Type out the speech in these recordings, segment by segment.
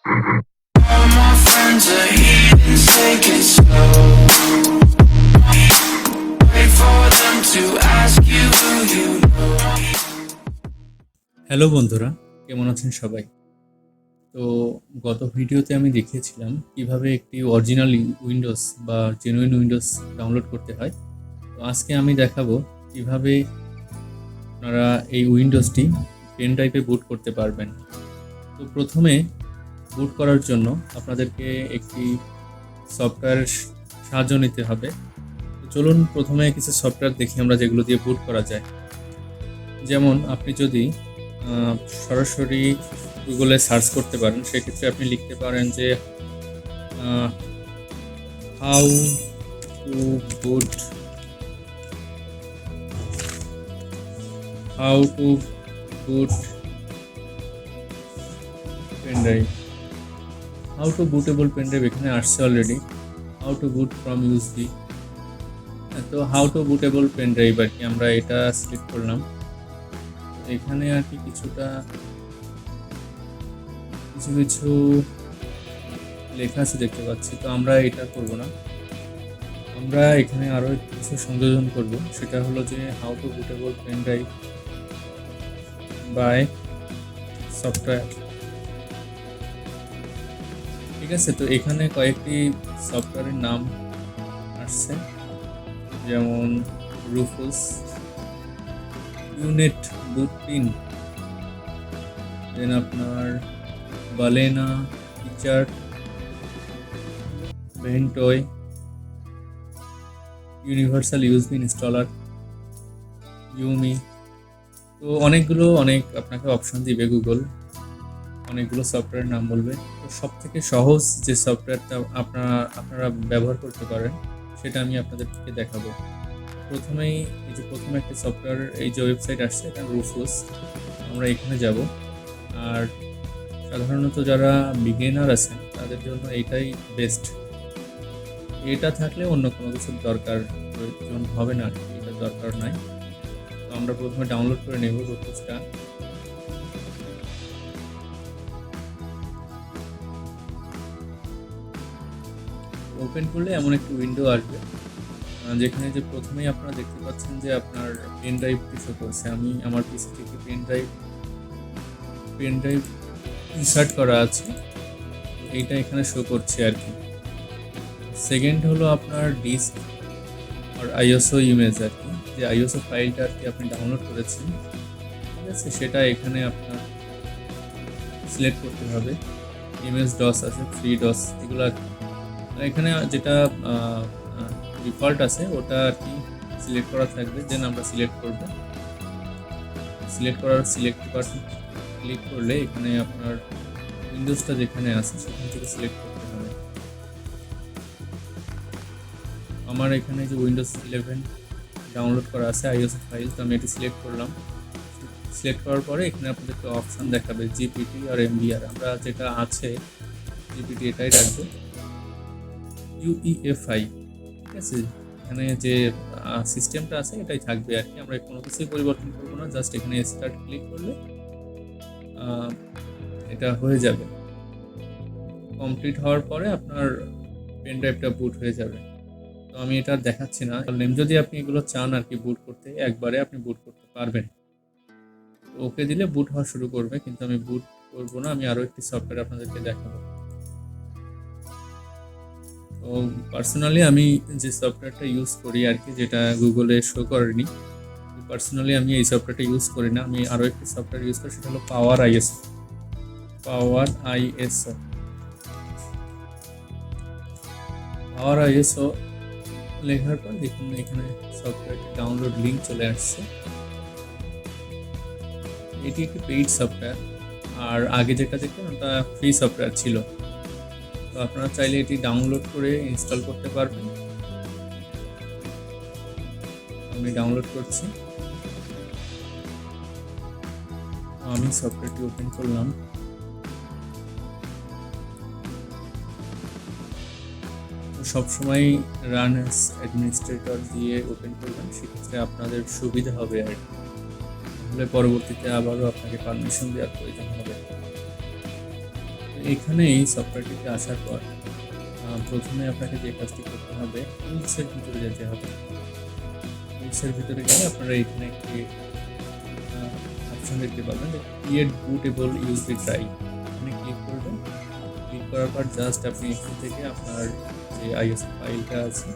All my friends are heathens, take it slow. Wait for them to ask you who you know. Hello বন্ধুরা, কেমন আছেন সবাই? তো গত ভিডিওতে আমি দেখিয়েছিলাম কিভাবে একটি অরিজিনাল উইন্ডোজ বা জেনুইন উইন্ডোজ ডাউনলোড করতে হয়। তো আজকে আমি দেখাবো কিভাবে আপনারা এই উইন্ডোজটি পেন ড্রাইভে বুট করতে পারবেন। তো প্রথমে বুট করার জন্য আপনাদেরকে একটি সফটওয়্যার সাহায্য নিতে হবে। তো চলুন প্রথমে কিছু সফটওয়্যার দেখি আমরা যেগুলো দিয়ে বুট করা যায়। যেমন আপনি যদি সরাসরি গুগলে সার্চ করতে পারেন, সেক্ষেত্রে আপনি লিখতে পারেন যে how to boot pen drive, how to bootable pen drive এখানে আসছে already. How to boot from USB, তো হাউ টু বুটেবল পেনড্রাইভ আর কি আমরা এটা সিলেক্ট করলাম। এখানে আর কি কিছু লেখা আছে দেখতে পাচ্ছি, তো আমরা এটা করব না, আমরা এখানে আরও কিছু সংযোজন করব। সেটা হলো যে how to bootable pen drive by software. ঠিক আছে, তো এখানে কয়েকটি সফটওয়্যারের নাম আসছে, যেমন রুফুস, ইউনিট বুটপিন, দেন আপনার বালেনা, টিচার, ভেন্টয়, ইউনিভার্সাল ইউএসবি ইনস্টলার, ইউমি। তো অনেক আপনাকে অপশন দিবে গুগল, অনেকগুলো সফটওয়্যারের নাম বলবে। তো সব থেকে সহজ যে সফটওয়্যারটা আপনারা ব্যবহার করতে পারেন সেটা আমি আপনাদেরকে দেখাবো। প্রথমে একটা সফটওয়্যার, এই যে ওয়েবসাইট আসছে এটা রুফুস, আমরা এখানে যাব। আর সাধারণত যারা বিগিনার আছেন তাদের জন্য এটাই বেস্ট। এটা থাকলে অন্য কোনো কিছুর প্রয়োজন হবে না, এটা দরকার নাই। তো আমরা প্রথমে ডাউনলোড করে নেব রুফুসটা। ওপেন করলে এমন একটি উইন্ডো আসবে, যেখানে যে প্রথমেই আপনারা দেখতে পাচ্ছেন যে আপনার পেন ড্রাইভটি শো করছে। আমি আমার পিসি থেকে পেন ড্রাইভ ইনসার্ট করা আছে, এইটা এখানে শো করছে আর কি। সেকেন্ড হলো আপনার ডিস্ক আর আইএসও ইমেজ আর কি, যে আইএসও ফাইলটা আর কি আপনি ডাউনলোড করেছেন, ঠিক আছে, সেটা এখানে আপনার সিলেক্ট করতে হবে। ইমেজ ডস আছে, ফ্রি ডস, এগুলো আর কি। এখানে যেটা ডিফল্ট আছে ওটা আর কি সিলেক্ট করা থাকবে, দেন আমরা সিলেক্ট করব। সিলেক্ট বাটন ক্লিক করলে এখানে আপনার উইন্ডোজটা যেখানে আছে সেখান থেকে সিলেক্ট করতে হবে। আমার এখানে যে উইন্ডোজ 11 ডাউনলোড করা আছে আইএসও ফাইল, তো আমি এটি সিলেক্ট করলাম। সিলেক্ট করার পরে এখানে আপনাদেরকে অপশান দেখাবে জিপিটি আর এমবিআর। আমরা যেটা আছে জিপিটি এটাই রাখবো, ইউইএফআই, ঠিক আছে। এখানে যে সিস্টেমটা আছে এটাই থাকবে আর কি, আমরা কোনো কিছুই পরিবর্তন করবো না। জাস্ট এখানে স্টার্ট ক্লিক করলে এটা হয়ে যাবে। কমপ্লিট হওয়ার পরে আপনার পেন ড্রাইভটা বুট হয়ে যাবে। তো আমি এটা দেখাচ্ছি না, যদি আপনি এগুলো চান আর কি বুট করতে, একবারে আপনি বুট করতে পারবেন। ওকে দিলে বুট হওয়া শুরু করবে, কিন্তু আমি বুট করবো না, আমি আরও একটি সফটওয়্যার আপনাদেরকে দেখাবো। তো পার্সোনালি আমি যে সফটওয়্যারটা ইউজ করি আর কি, যেটা গুগলে শো করেনি, পার্সোনালি আমি এই সফটওয়্যারটা ইউজ করি না। আমি আরও একটি সফটওয়্যার ইউজ করি, সেটা হলো পাওয়ার আইএসও লেখার পর দেখুন এখানে সফটওয়্যারটি ডাউনলোড লিঙ্ক চলে আসছে। এটি একটি পেইড সফটওয়্যার, আর আগে যেটা দেখবেন ওটা ফ্রি সফটওয়্যার ছিল। তো আপনারা চাইলে এটি ডাউনলোড করে ইনস্টল করতে পারবেন। আমি ডাউনলোড করছি, আমি সফটওয়্যারটি ওপেন করলাম। সবসময় রান অ্যাজ অ্যাডমিনিস্ট্রেটর দিয়ে ওপেন করবেন, সেক্ষেত্রে আপনাদের সুবিধা হবে আর কি। তাহলে পরবর্তীতে আবারও আপনাকে পারমিশন দেওয়ার প্রয়োজন হবে। এখানে এই সফটওয়্যারটিতে আসার পর প্রথমে আপনাকে যে কাজটি করতে হবে, টুলসের ভিতরে যেতে হবে। টুলসের ভিতরে গেলে আপনারা এখানে একটি অপশন দেখতে পাবেন যে ক্রিয়েট বুটেবল ইউএসবি ড্রাইভ। এখানে ক্লিক করবেন। ক্লিক করার পর জাস্ট আপনি এখান থেকে আপনার যে আইএসও ফাইলটা আছে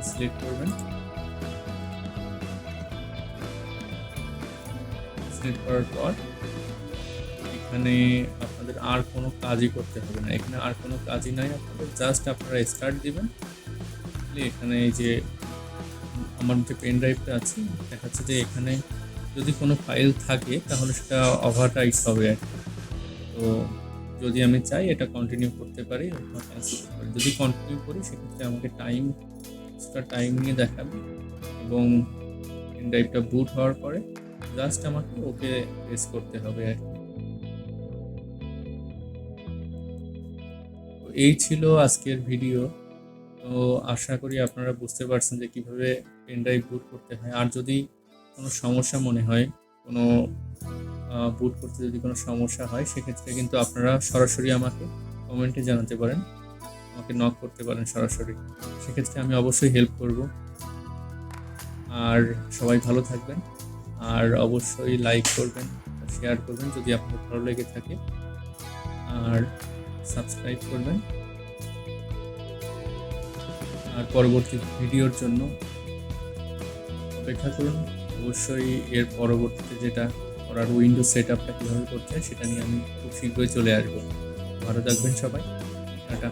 সিলেক্ট করবেন। সিলেক্ট করার পর এখানে আপনাদের আর কোনো কাজই করতে হবে না, এখানে আর কোনো কাজই নাই আপনাদের, জাস্ট আপনারা স্টার্ট দিবেন। এখানে এই যে আমার যে পেন ড্রাইভটা আছে দেখাচ্ছে যে এখানে যদি কোনো ফাইল থাকে তাহলে সেটা ওভাররাইট হবে আর কি। তো যদি আমি চাই এটা কন্টিনিউ করতে পারি অথবা ক্যান্সেল করতে পারি। যদি কন্টিনিউ করি সেক্ষেত্রে আমাকে টাইম নিয়ে দেখাবে এবং পেন ড্রাইভটা বুট হওয়ার পরে জাস্ট আমাকে ওকে প্রেস করতে হবে আর কি। তো এই ছিল আজকের ভিডিও। তো আশা করি আপনারা বুঝতে পারছেন যে কীভাবে পেন ড্রাইভ বুট করতে হয়। আর যদি কোনো সমস্যা মনে হয়, কোনো বুট করতে যদি কোনো সমস্যা হয় সেক্ষেত্রে কিন্তু আপনারা সরাসরি আমাকে কমেন্টে জানাতে পারেন, আমাকে নক করতে পারেন সরাসরি, সেক্ষেত্রে আমি অবশ্যই হেল্প করব। আর সবাই ভালো থাকবেন, আর অবশ্যই লাইক করবেন, শেয়ার করবেন যদি আপনার ভালো লেগে থাকে, আর সাবস্ক্রাইব করবেন। আর পরবর্তী ভিডিওর জন্য অপেক্ষা করুন। অবশ্যই এর পরবর্তীতে যেটা করার উইন্ডোজ সেট আপটা কীভাবে করতে হয় সেটা নিয়ে আমি খুব শীঘ্রই চলে আসবো। ভালো থাকবেন সবাই, টাটা।